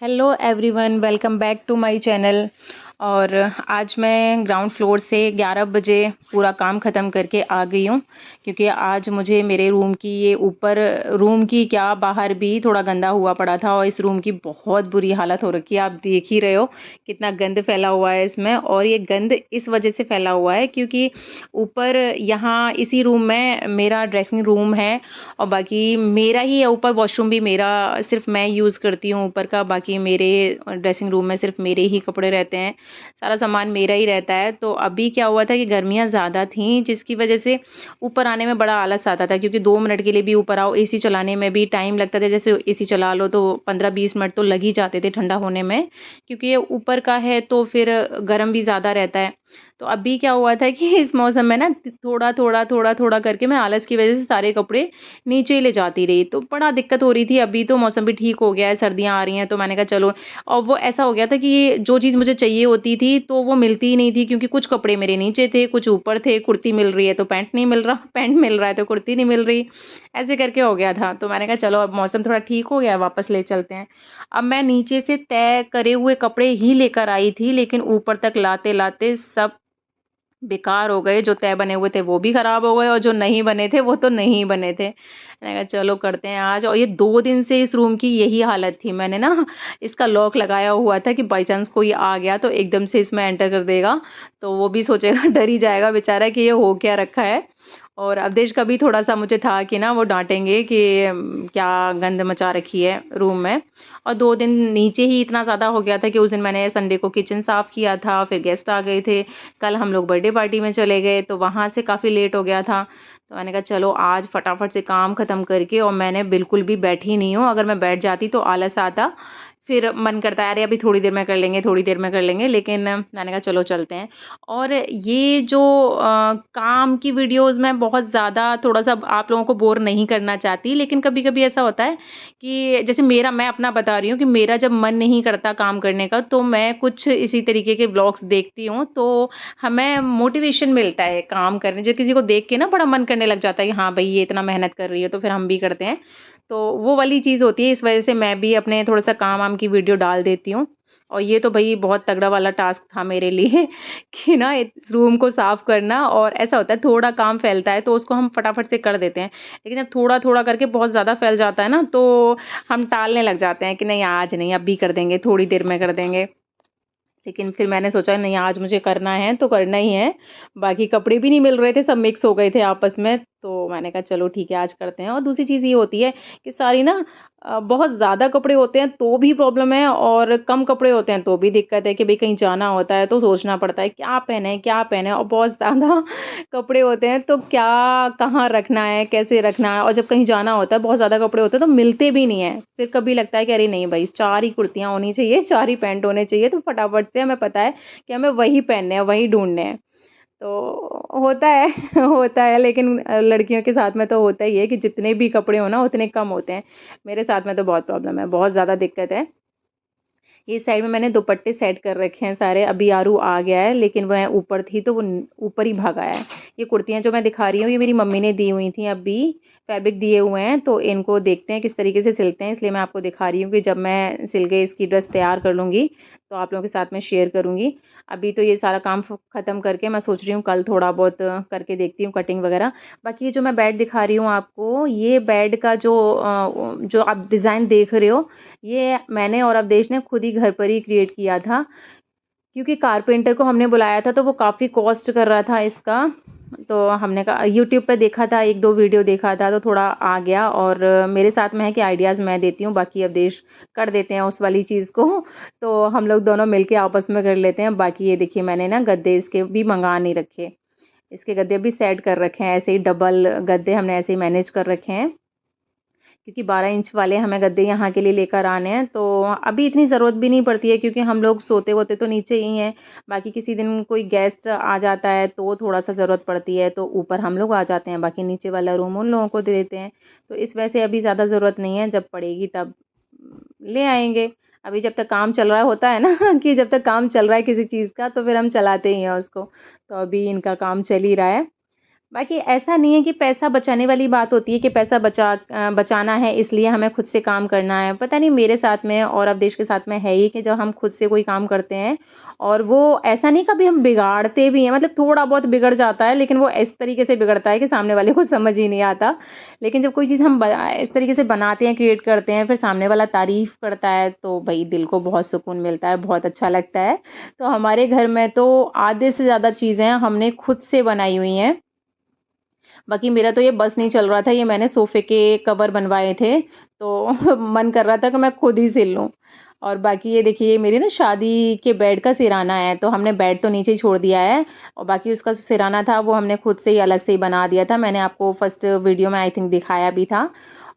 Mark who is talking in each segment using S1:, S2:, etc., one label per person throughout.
S1: Hello everyone, welcome back to my channel. और आज मैं ग्राउंड फ्लोर से 11 बजे पूरा काम ख़त्म करके आ गई हूँ, क्योंकि आज मुझे मेरे रूम की ये ऊपर रूम की क्या बाहर भी थोड़ा गंदा हुआ पड़ा था और इस रूम की बहुत बुरी हालत हो रखी है। आप देख ही रहे हो कितना गंद फैला हुआ है इसमें। और ये गंद इस वजह से फैला हुआ है क्योंकि ऊपर यहाँ इसी रूम में मेरा ड्रेसिंग रूम है और बाकी मेरा ही है। ऊपर वॉशरूम भी मेरा, सिर्फ मैं यूज़ करती हूँ ऊपर का। बाकी मेरे ड्रेसिंग रूम में सिर्फ मेरे ही कपड़े रहते हैं, सारा सामान मेरा ही रहता है। तो अभी क्या हुआ था कि गर्मियाँ ज़्यादा थीं, जिसकी वजह से ऊपर आने में बड़ा आलस आता था, क्योंकि 2 मिनट के लिए भी ऊपर आओ, एसी चलाने में भी टाइम लगता था। जैसे एसी चला लो तो 15-20 मिनट तो लग ही जाते थे ठंडा होने में, क्योंकि ये ऊपर का है तो फिर गर्म भी ज़्यादा रहता है। तो अभी क्या हुआ था कि इस मौसम में ना थोड़ा-थोड़ा करके मैं आलस की वजह से सारे कपड़े नीचे ले जाती रही, तो बड़ा दिक्कत हो रही थी। अभी तो मौसम भी ठीक हो गया है, सर्दियाँ आ रही हैं, तो मैंने कहा चलो। और वो ऐसा हो गया था कि ये जो चीज़ मुझे चाहिए होती थी तो वो मिलती ही नहीं थी, क्योंकि कुछ कपड़े मेरे नीचे थे, कुछ ऊपर थे। कुर्ती मिल रही है तो पैंट नहीं मिल रहा, पैंट मिल रहा है तो कुर्ती नहीं मिल रही, ऐसे करके हो गया था। तो मैंने कहा चलो अब मौसम थोड़ा ठीक हो गया है, वापस ले चलते हैं। अब मैं नीचे से तय करे हुए कपड़े ही लेकर आई थी, लेकिन ऊपर तक लाते-लाते सब बेकार हो गए। जो तय बने हुए थे वो भी खराब हो गए और जो नहीं बने थे वो तो नहीं बने थे। मैंने कहा चलो करते हैं आज। और ये 2 दिन से इस रूम की यही हालत थी। मैंने ना इसका लॉक लगाया हुआ था कि बाय चांस कोई आ गया तो एकदम से इसमें एंटर कर देगा, तो वो भी सोचेगा डर ही जाएगा बेचारा कि ये हो क्या रखा है। और अवदेश का भी थोड़ा-सा मुझे था कि ना वो डाँटेंगे कि क्या गंद मचा रखी है रूम में। और 2 दिन नीचे ही इतना ज़्यादा हो गया था कि उस दिन मैंने संडे को किचन साफ़ किया था, फिर गेस्ट आ गए थे। कल हम लोग बर्थडे पार्टी में चले गए तो वहाँ से काफ़ी लेट हो गया था। तो मैंने कहा चलो आज फटाफट से काम ख़त्म करके। और मैंने बिल्कुल भी बैठी नहीं हूँ, अगर मैं बैठ जाती तो आलस आता, फिर मन करता है अरे अभी थोड़ी देर में कर लेंगे, थोड़ी देर में कर लेंगे, लेकिन मैंने कहा चलो चलते हैं। और ये जो काम की वीडियोज़ मैं बहुत ज़्यादा थोड़ा-सा आप लोगों को बोर नहीं करना चाहती, लेकिन कभी-कभी ऐसा होता है कि जैसे मैं अपना बता रही हूँ कि मेरा जब मन नहीं करता काम करने का, तो मैं कुछ इसी तरीके के व्लॉग्स देखती हूँ, तो हमें मोटिवेशन मिलता है काम करने। जब किसी को देख के ना बड़ा मन करने लग जाता है कि हाँ, भई ये इतना मेहनत कर रही है तो फिर हम भी करते हैं। तो वो वाली चीज़ होती है, इस वजह से मैं भी अपने थोड़ा-सा काम-वाम की वीडियो डाल देती हूँ। और ये तो भई बहुत तगड़ा वाला टास्क था मेरे लिए कि ना इस रूम को साफ़ करना। और ऐसा होता है थोड़ा काम फैलता है तो उसको हम फटाफट से कर देते हैं। लेकिन जब थोड़ा-थोड़ा करके बहुत ज़्यादा फैल जाता है ना, तो हम टालने लग जाते हैं कि नहीं आज नहीं, अभी कर देंगे, थोड़ी देर में कर देंगे। लेकिन फिर मैंने सोचा नहीं आज मुझे करना है तो करना ही है। बाकी कपड़े भी नहीं मिल रहे थे, सब मिक्स हो गए थे आपस में, तो मैंने कहा चलो ठीक है आज करते हैं। और दूसरी चीज़ ये होती है कि सारी ना बहुत ज़्यादा कपड़े होते हैं तो भी प्रॉब्लम है, और कम कपड़े होते हैं तो भी दिक्कत है कि भई कहीं जाना होता है तो सोचना पड़ता है क्या पहने क्या पहने। और बहुत ज़्यादा कपड़े होते हैं तो क्या कहाँ रखना है, कैसे रखना है। और जब कहीं जाना होता है बहुत ज़्यादा कपड़े होते हैं तो मिलते भी नहीं हैं। फिर कभी लगता है कि अरे नहीं भई 4 ही कुर्तियाँ होनी चाहिए, 4 ही पैंट होने चाहिए, तो फटाफट से हमें पता है कि हमें वही पहनने हैं, वही ढूँढने हैं। तो होता है होता है, लेकिन लड़कियों के साथ में तो होता ही है कि जितने भी कपड़े हो ना उतने कम होते हैं। मेरे साथ में तो बहुत प्रॉब्लम है, बहुत ज़्यादा दिक्कत है। इस साइड में मैंने दुपट्टे सेट कर रखे हैं सारे। अभी आरू आ गया है, लेकिन वह ऊपर थी तो वो ऊपर ही भाग आया है। ये कुर्तियाँ जो मैं दिखा रही हूँ ये मेरी मम्मी ने दी हुई थी, अभी फैब्रिक दिए हुए हैं, तो इनको देखते हैं किस तरीके से सिलते हैं। इसलिए मैं आपको दिखा रही हूँ कि जब मैं सिल के इसकी ड्रेस तैयार कर लूँगी तो आप लोगों के साथ में शेयर करूँगी। अभी तो ये सारा काम ख़त्म करके मैं सोच रही हूँ कल थोड़ा बहुत करके देखती हूँ कटिंग वगैरह। बाकी ये जो मैं बेड दिखा रही हूँ आपको, ये बेड का जो आप डिज़ाइन देख रहे हो, ये मैंने और अवधेश ने खुद ही घर पर ही क्रिएट किया था, क्योंकि कारपेंटर को हमने बुलाया था तो वो काफ़ी कॉस्ट कर रहा था इसका। तो हमने कहा यूट्यूब पे देखा था, 1-2 वीडियो देखा था तो थोड़ा आ गया। और मेरे साथ में है कि आइडियाज़ मैं देती हूँ, बाकी अवधेश कर देते हैं उस वाली चीज़ को। तो हम लोग दोनों मिलके आपस में कर लेते हैं। बाकी ये देखिए मैंने ना गद्दे इसके भी मँगा नहीं रखे। इसके गद्दे भी सेट कर रखे हैं, ऐसे ही डबल गद्दे हमने ऐसे ही मैनेज कर रखे हैं। क्योंकि 12 इंच वाले हमें गद्दे यहाँ के लिए लेकर आने हैं, तो अभी इतनी ज़रूरत भी नहीं पड़ती है, क्योंकि हम लोग सोते-वोते तो नीचे ही हैं। बाकी किसी दिन कोई गेस्ट आ जाता है तो थोड़ा-सा ज़रूरत पड़ती है, तो ऊपर हम लोग आ जाते हैं, बाकी नीचे वाला रूम उन लोगों को दे देते हैं। तो इस वजह से अभी ज़्यादा ज़रूरत नहीं है, जब पड़ेगी तब ले आएँगे। अभी जब तक काम चल रहा होता है ना कि जब तक काम चल रहा है किसी चीज़ का तो फिर हम चलाते ही हैं उसको। तो अभी इनका काम चल ही रहा है। बाकी ऐसा नहीं है कि पैसा बचाने वाली बात होती है कि पैसा बचाना है इसलिए हमें खुद से काम करना है। पता नहीं मेरे साथ में और अवदेश के साथ में है ही कि जब हम खुद से कोई काम करते हैं और वो ऐसा नहीं कभी हम बिगाड़ते भी हैं, मतलब थोड़ा बहुत बिगड़ जाता है लेकिन वो इस तरीके से बिगड़ता है कि सामने वाले को समझ ही नहीं आता। लेकिन जब कोई चीज़ हम इस तरीके से बनाते हैं, क्रिएट करते हैं, फिर सामने वाला तारीफ़ करता है तो भई दिल को बहुत सुकून मिलता है, बहुत अच्छा लगता है। तो हमारे घर में तो आधे से ज़्यादा चीज़ें हमने खुद से बनाई हुई हैं। बाकी मेरा तो ये बस नहीं चल रहा था, ये मैंने सोफ़े के कवर बनवाए थे, तो मन कर रहा था कि मैं खुद ही सिल लूँ। और बाकी ये देखिए, ये मेरी ना शादी के बेड का सिरहाना है, तो हमने बेड तो नीचे ही छोड़ दिया है और बाकी उसका जो सिरहाना था, वो हमने खुद से ही अलग से ही बना दिया था। मैंने आपको फर्स्ट वीडियो में आई थिंक दिखाया भी था।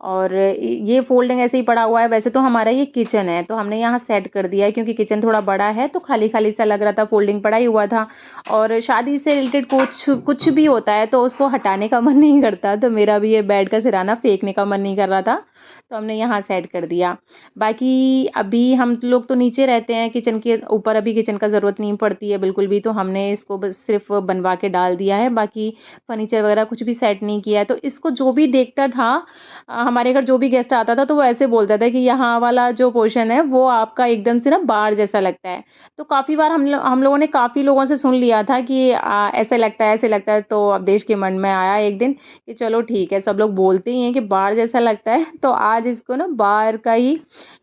S1: और ये फ़ोल्डिंग ऐसे ही पड़ा हुआ है। वैसे तो हमारा ये किचन है, तो हमने यहाँ सेट कर दिया है क्योंकि किचन थोड़ा बड़ा है, तो खाली-खाली सा लग रहा था, फ़ोल्डिंग पड़ा ही हुआ था। और शादी से रिलेटेड कुछ कुछ भी होता है, तो उसको हटाने का मन नहीं करता, तो मेरा भी ये बेड का सिरहाना फेंकने का मन नहीं कर रहा था, तो हमने यहाँ सेट कर दिया। बाकी अभी हम लोग तो नीचे रहते हैं, किचन के ऊपर अभी किचन का ज़रूरत नहीं पड़ती है बिल्कुल भी, तो हमने इसको बस सिर्फ़ बनवा के डाल दिया है, बाकी फ़र्नीचर वगैरह कुछ भी सेट नहीं किया है। तो इसको जो भी देखता था हमारे घर जो भी गेस्ट आता था, तो वो ऐसे बोलता था कि यहाँ वाला जो पोर्शन है, वो आपका एकदम से ना बाहर जैसा लगता है। तो काफ़ी बार हम लोगों ने काफ़ी लोगों से सुन लिया था कि ऐसे लगता है, तो अवधेश के मन में आया एक दिन कि चलो ठीक है, सब लोग बोलते ही हैं कि बाहर जैसा लगता है, तो आज इसको ना बाहर का ही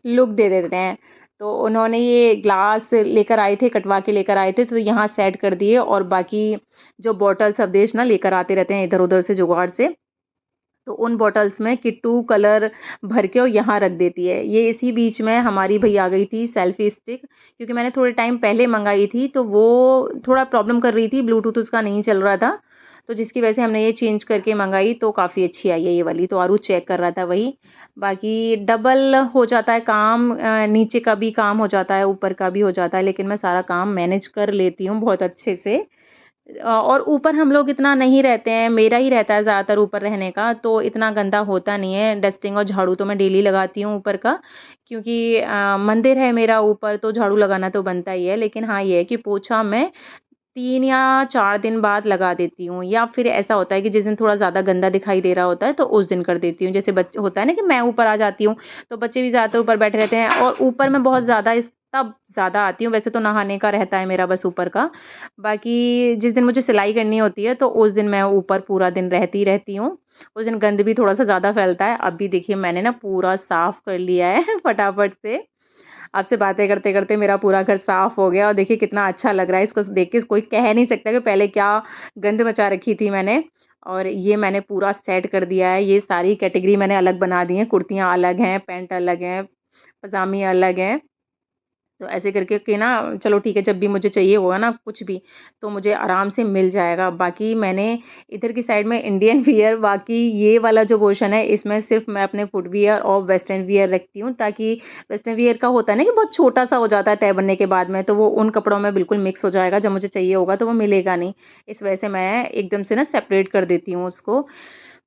S1: लुक दे देते हैं। तो उन्होंने ये ग्लास लेकर आए थे, कटवा के लेकर आए थे, तो यहाँ सेट कर दिए और बाकी जो बॉटल्स अवधेश ना लेकर आते रहते हैं इधर-उधर से जुगाड़ से, तो उन बॉटल्स में किट्टू कलर भर के और यहाँ रख देती है। ये इसी बीच में हमारी भई आ गई थी सेल्फ़ी स्टिक, क्योंकि मैंने थोड़े टाइम पहले मँगाई थी, तो वो थोड़ा प्रॉब्लम कर रही थी, ब्लूटूथ उसका नहीं चल रहा था। तो जिसकी वजह से हमने ये चेंज करके मँगाई, तो काफ़ी अच्छी आई है ये वाली, तो आरू चेक कर रहा था वही। बाकी डबल हो जाता है काम, नीचे का भी काम हो जाता है, ऊपर का भी हो जाता है, लेकिन मैं सारा काम मैनेज कर लेती हूँ बहुत अच्छे से। और ऊपर हम लोग इतना नहीं रहते हैं, मेरा ही रहता है ज़्यादातर ऊपर रहने का, तो इतना गंदा होता नहीं है। डस्टिंग और झाड़ू तो मैं डेली लगाती हूँ ऊपर का, क्योंकि मंदिर है मेरा ऊपर, तो झाड़ू लगाना तो बनता ही है। लेकिन हाँ, ये है कि पोछा मैं 3 या 4 दिन बाद लगा देती हूँ, या फिर ऐसा होता है कि जिस दिन थोड़ा ज़्यादा गंदा दिखाई दे रहा होता है, तो उस दिन कर देती हूँ। जैसे बच्चे होता है ना कि मैं ऊपर आ जाती हूँ, तो बच्चे भी ज़्यादातर ऊपर बैठे रहते हैं और ऊपर मैं बहुत ज़्यादा तब ज़्यादा आती हूँ, वैसे तो नहाने का रहता है मेरा बस ऊपर का। बाकी जिस दिन मुझे सिलाई करनी होती है, तो उस दिन मैं ऊपर पूरा दिन रहती ही रहती हूँ। उस दिन गंद भी थोड़ा-सा ज़्यादा फैलता है। अभी देखिए मैंने ना पूरा साफ़ कर लिया है फटाफट से। आपसे बातें करते-करते मेरा पूरा घर साफ़ हो गया और देखिए कितना अच्छा लग रहा है। इसको देख के कोई कह नहीं सकता कि पहले क्या गंद मचा रखी थी मैंने। और ये मैंने पूरा सेट कर दिया है। ये सारी कैटेगरी मैंने अलग बना दी है। कुर्तियाँ अलग हैं, पैंट अलग हैं, पजामी अलग हैं। तो ऐसे करके के ना चलो ठीक है, जब भी मुझे चाहिए होगा ना कुछ भी, तो मुझे आराम से मिल जाएगा। बाकी मैंने इधर की साइड में इंडियन वियर, बाकी ये वाला जो पोर्शन है इसमें सिर्फ़ मैं अपने फुटवियर और वेस्टर्न वियर रखती हूँ, ताकि वेस्टर्न वियर का होता है ना कि बहुत छोटा-सा हो जाता है तय बनने के बाद में, तो वो उन कपड़ों में बिल्कुल मिक्स हो जाएगा, जब मुझे चाहिए होगा तो वो मिलेगा नहीं। इस वजह से मैं एकदम से ना सेपरेट कर देती हूँ उसको।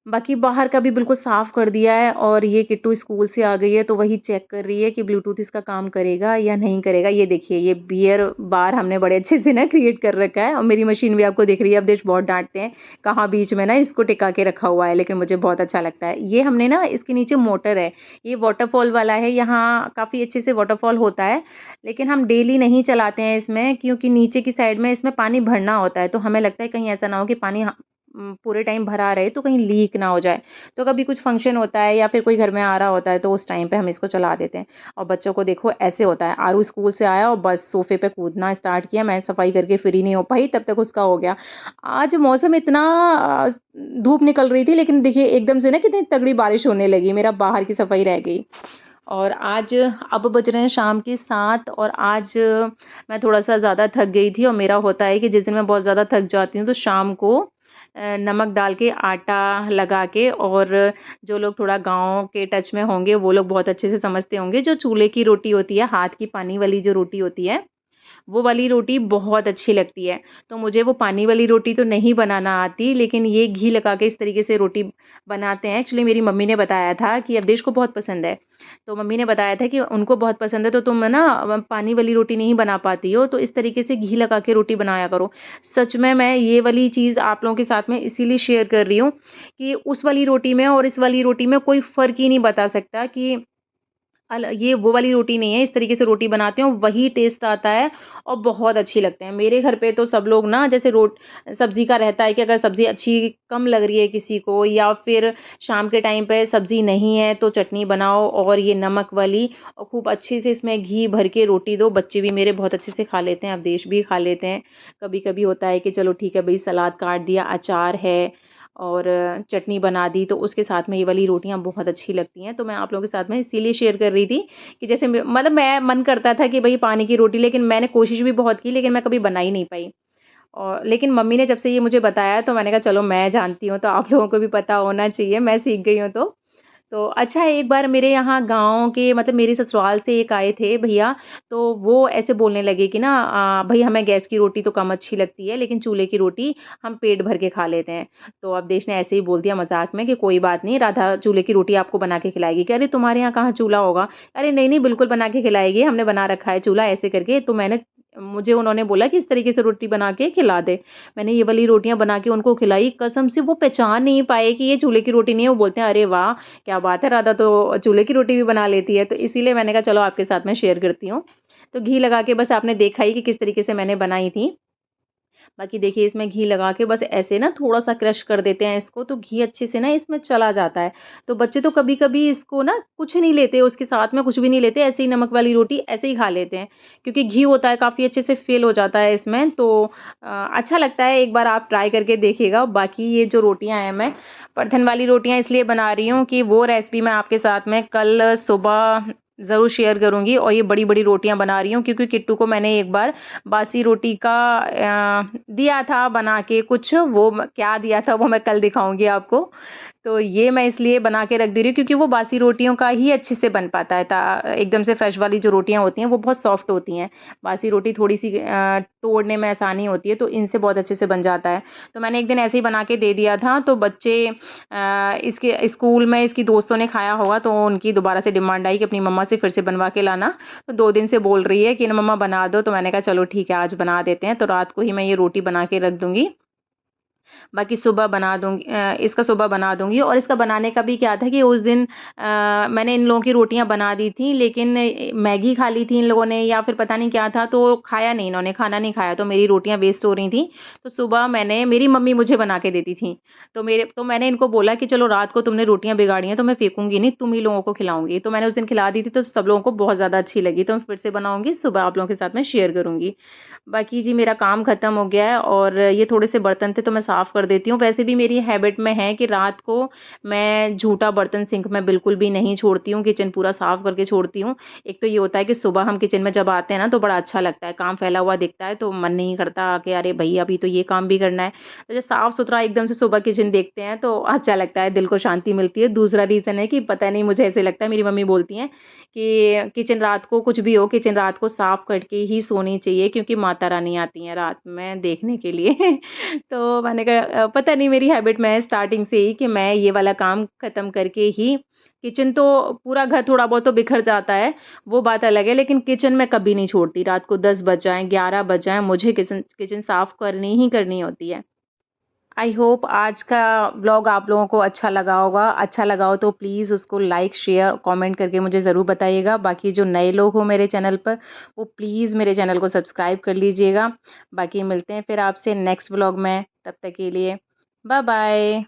S1: बाकी बाहर का भी बिल्कुल साफ़ कर दिया है और ये किट्टू स्कूल से आ गई है, तो वही चेक कर रही है कि ब्लूटूथ इसका काम करेगा या नहीं करेगा। ये देखिए, ये बियर बार हमने बड़े अच्छे से ना क्रिएट कर रखा है और मेरी मशीन भी आपको दिख रही है। अब देश बहुत डाँटते हैं, कहाँ बीच में ना इसको टिका के रखा हुआ है, लेकिन मुझे बहुत अच्छा लगता है। ये हमने ना इसके नीचे मोटर है, ये वाटरफॉल वाला है, यहाँ काफ़ी अच्छे से वाटरफॉल होता है, लेकिन हम डेली नहीं चलाते हैं इसमें, क्योंकि नीचे की साइड में इसमें पानी भरना होता है, तो हमें लगता है कहीं ऐसा ना हो कि पानी पूरे टाइम भरा रहे तो कहीं लीक ना हो जाए। तो कभी कुछ फंक्शन होता है या फिर कोई घर में आ रहा होता है, तो उस टाइम पे हम इसको चला देते हैं। और बच्चों को देखो ऐसे होता है, आरू स्कूल से आया और बस सोफ़े पे कूदना स्टार्ट किया, मैं सफाई करके फ्री नहीं हो पाई, तब तक उसका हो गया। आज मौसम इतना धूप निकल रही थी, लेकिन देखिए एकदम से ना कितनी तगड़ी बारिश होने लगी, मेरा बाहर की सफाई रह गई। और आज अब बज रहे हैं शाम के 7 और आज मैं थोड़ा-सा ज़्यादा थक गई थी और मेरा होता है कि जिस दिन मैं बहुत ज़्यादा थक जाती हूँ, तो शाम को नमक डाल के आटा लगा के, और जो लोग थोड़ा गाँव के टच में होंगे, वो लोग बहुत अच्छे से समझते होंगे, जो चूल्हे की रोटी होती है, हाथ की पानी वाली जो रोटी होती है, वो वाली रोटी बहुत अच्छी लगती है। तो मुझे वो पानी वाली रोटी तो नहीं बनाना आती, लेकिन ये घी लगा के इस तरीके से रोटी बनाते हैं। एक्चुअली मेरी मम्मी ने बताया था कि अवदेश को बहुत पसंद है। तो मम्मी ने बताया था कि उनको बहुत पसंद है, तो तुम ना पानी वाली रोटी नहीं बना पाती हो, तो इस तरीके से घी लगा के रोटी बनाया करो। सच में मैं ये वाली चीज़ आप लोगों के साथ में इसीलिए शेयर कर रही हूँ कि उस वाली रोटी में और इस वाली रोटी में कोई फ़र्क ही नहीं बता सकता कि ये वो वाली रोटी नहीं है, इस तरीके से रोटी बनाते हैं और वही टेस्ट आता है और बहुत अच्छी लगते हैं। मेरे घर पे तो सब लोग ना जैसे सब्ज़ी का रहता है कि अगर सब्ज़ी अच्छी कम लग रही है किसी को या फिर शाम के टाइम पे सब्ज़ी नहीं है तो चटनी बनाओ और ये नमक वाली और खूब अच्छे से इसमें घी भर के रोटी दो। बच्चे भी मेरे बहुत अच्छे से खा लेते हैं, अवदेश भी खा लेते हैं। कभी-कभी होता है कि चलो ठीक है भई सलाद काट दिया, अचार है और चटनी बना दी तो उसके साथ में ये वाली रोटियाँ बहुत अच्छी लगती हैं। तो मैं आप लोगों के साथ में इसीलिए शेयर कर रही थी कि जैसे मतलब मैं मन करता था कि भई पानी की रोटी, लेकिन मैंने कोशिश भी बहुत की लेकिन मैं कभी बना ही नहीं पाई। और लेकिन मम्मी ने जब से ये मुझे बताया तो मैंने कहा चलो मैं जानती हूँ तो आप लोगों को भी पता होना चाहिए, मैं सीख गई हूँ तो अच्छा है। एक बार मेरे यहाँ गाँव के मतलब मेरे ससुराल से एक आए थे भैया, तो वो ऐसे बोलने लगे कि ना भई हमें गैस की रोटी तो कम अच्छी लगती है, लेकिन चूल्हे की रोटी हम पेट भर के खा लेते हैं। तो अवदेश ने ऐसे ही बोल दिया मज़ाक में कि कोई बात नहीं, राधा चूल्हे की रोटी आपको बना के खिलाएगी। कह रही तुम्हारे यहाँ कहाँ चूल्हा होगा? अरे नहीं, नहीं बिल्कुल बना के खिलाएगी, हमने बना रखा है चूल्हा ऐसे करके। तो मुझे उन्होंने बोला कि इस तरीके से रोटी बना के खिला दे। मैंने ये वाली रोटियाँ बना के उनको खिलाई, कसम से वो पहचान नहीं पाए कि ये चूल्हे की रोटी नहीं है। वो बोलते हैं अरे वाह! क्या बात है, राधा तो चूल्हे की रोटी भी बना लेती है। तो इसीलिए मैंने कहा चलो आपके साथ में शेयर करती हूँ। तो घी लगा के बस आपने देखा ही कि किस तरीके से मैंने बनाई थी। बाकी देखिए इसमें घी लगा के बस ऐसे ना थोड़ा-सा क्रश कर देते हैं इसको, तो घी अच्छे से ना इसमें चला जाता है। तो बच्चे तो कभी-कभी इसको ना कुछ नहीं लेते, उसके साथ में कुछ भी नहीं लेते, ऐसे ही नमक वाली रोटी ऐसे ही खा लेते हैं। क्योंकि घी होता है काफ़ी अच्छे से फ़िल हो जाता है इसमें, तो अच्छा लगता है। एक बार आप ट्राई करके देखिएगा। बाकी ये जो रोटियाँ हैं, मैं परथन वाली रोटियाँ इसलिए बना रही हूँ कि वो रेसिपी मैं आपके साथ में कल सुबह ज़रूर शेयर करूँगी। और ये बड़ी-बड़ी रोटियाँ बना रही हूँ क्योंकि किट्टू को मैंने एक बार बासी रोटी का दिया था बना के कुछ, वो क्या दिया था वो मैं कल दिखाऊँगी आपको। तो ये मैं इसलिए बना के रख दे रही हूँ क्योंकि वो बासी रोटियों का ही अच्छे से बन पाता है। एकदम से फ्रेश वाली जो रोटियाँ होती हैं वो बहुत सॉफ्ट होती हैं। बासी रोटी थोड़ी-सी तोड़ने में आसानी होती है, तो इनसे बहुत अच्छे से बन जाता है। तो मैंने एक दिन ऐसे ही बना के दे दिया था, तो बच्चे इसके स्कूल में इसकी दोस्तों ने खाया होगा तो उनकी दोबारा से डिमांड आई कि अपनी मम्मा से फिर से बनवा के लाना। तो 2 दिन से बोल रही है कि ना मम्मा बना दो, तो मैंने कहा चलो ठीक है आज बना देते हैं। तो रात को ही मैं ये रोटी बना के रख दूँगी। बाकी सुबह बना दूँगी, इसका सुबह बना दूँगी। और इसका बनाने का भी क्या था कि उस दिन मैंने इन लोगों की रोटियाँ बना दी थी, लेकिन मैगी खा ली थी इन लोगों ने या फिर पता नहीं क्या था, तो खाया नहीं, इन्होंने खाना नहीं खाया, तो मेरी रोटियाँ वेस्ट हो रही थी। तो सुबह मेरी मम्मी मुझे बना के देती थी। तो मैंने इनको बोला कि चलो रात को तुमने रोटियाँ बिगाड़ी हैं तो मैं फेंकूँगी नहीं, तुम ही लोगों को खिलाऊँगी। तो मैंने उस दिन खिला दी थी तो सब लोगों को बहुत ज़्यादा अच्छी लगी, तो मैं फिर से बनाऊँगी, सुबह आप लोगों के साथ में शेयर करूँगी। बाकी जी मेरा काम ख़त्म हो गया है और ये थोड़े से बर्तन थे तो मैं साफ़ कर देती हूँ। वैसे भी मेरी हैबिट में है कि रात को मैं झूठा बर्तन सिंक में बिल्कुल भी नहीं छोड़ती हूँ, किचन पूरा साफ़ करके छोड़ती हूँ। एक तो ये होता है कि सुबह हम किचन में जब आते हैं ना तो बड़ा अच्छा लगता है, काम फैला हुआ दिखता है तो मन नहीं करता कि अरे भई अभी तो ये काम भी करना है। तो जब साफ़-सुथरा एकदम से सुबह किचन देखते हैं तो अच्छा लगता है, दिल को शांति मिलती है। दूसरा रीज़न है कि पता नहीं मुझे ऐसे लगता है, मेरी मम्मी बोलती हैं कि किचन रात को कुछ भी हो, किचन रात को साफ करके ही सोनी चाहिए क्योंकि माता रानी आती हैं रात में देखने के लिए। तो मैंने कहा पता नहीं मेरी हैबिट में है स्टार्टिंग से ही कि मैं ये वाला काम खत्म करके ही किचन, तो पूरा घर थोड़ा बहुत तो बिखर जाता है, वो बात अलग है, लेकिन किचन मैं कभी नहीं छोड़ती। रात को 10 बज जाएँ, 11 बज जाएँ, मुझे किचन किचन साफ करनी ही करनी होती है। आई होप आज का व्लॉग आप लोगों को अच्छा लगा होगा। अच्छा लगा हो तो प्लीज़ उसको लाइक, शेयर, कमेंट करके मुझे ज़रूर बताइएगा। बाकी जो नए लोग हो मेरे चैनल पर, वो प्लीज़ मेरे चैनल को सब्सक्राइब कर लीजिएगा। बाकी मिलते हैं फिर आपसे नेक्स्ट व्लॉग में, तब तक के लिए बाय बाय।